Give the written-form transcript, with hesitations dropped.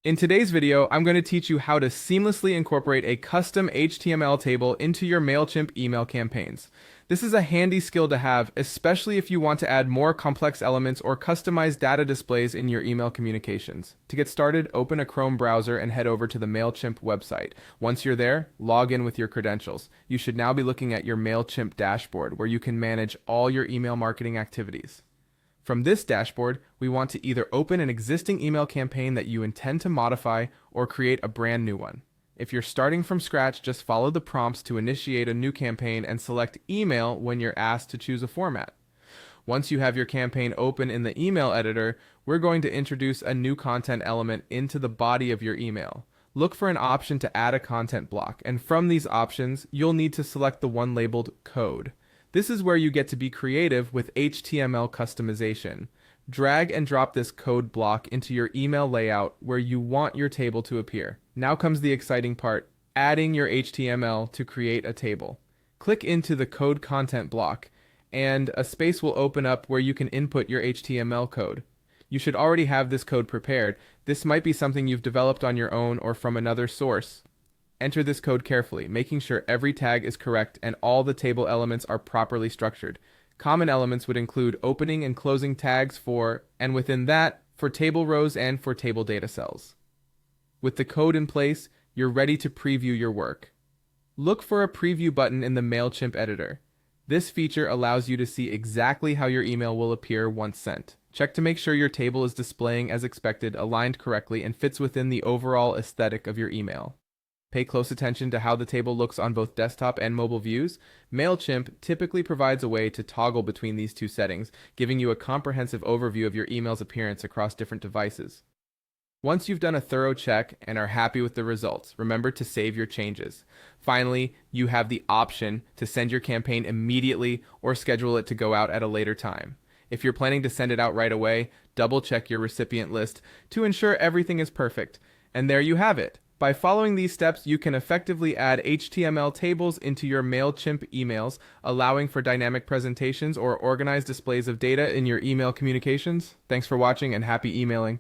In today's video, I'm going to teach you how to seamlessly incorporate a custom HTML table into your Mailchimp email campaigns. This is a handy skill to have, especially if you want to add more complex elements or customize data displays in your email communications. To get started, open a Chrome browser and head over to the Mailchimp website. Once you're there, log in with your credentials. You should now be looking at your Mailchimp dashboard, where you can manage all your email marketing activities. From this dashboard, we want to either open an existing email campaign that you intend to modify or create a brand new one. If you're starting from scratch, just follow the prompts to initiate a new campaign and select email when you're asked to choose a format. Once you have your campaign open in the email editor, we're going to introduce a new content element into the body of your email. Look for an option to add a content block, and from these options, you'll need to select the one labeled code. This is where you get to be creative with HTML customization. Drag and drop this code block into your email layout where you want your table to appear. Now comes the exciting part, adding your HTML to create a table. Click into the code content block, and a space will open up where you can input your HTML code. You should already have this code prepared. This might be something you've developed on your own or from another source. Enter this code carefully, making sure every tag is correct and all the table elements are properly structured. Common elements would include opening and closing tags for, and within that, for table rows and for table data cells. With the code in place, you're ready to preview your work. Look for a preview button in the Mailchimp editor. This feature allows you to see exactly how your email will appear once sent. Check to make sure your table is displaying as expected, aligned correctly, and fits within the overall aesthetic of your email. Pay close attention to how the table looks on both desktop and mobile views. Mailchimp typically provides a way to toggle between these two settings, giving you a comprehensive overview of your email's appearance across different devices. Once you've done a thorough check and are happy with the results, remember to save your changes. Finally, you have the option to send your campaign immediately or schedule it to go out at a later time. If you're planning to send it out right away, double check your recipient list to ensure everything is perfect. And there you have it. By following these steps, you can effectively add HTML tables into your Mailchimp emails, allowing for dynamic presentations or organized displays of data in your email communications. Thanks for watching and happy emailing.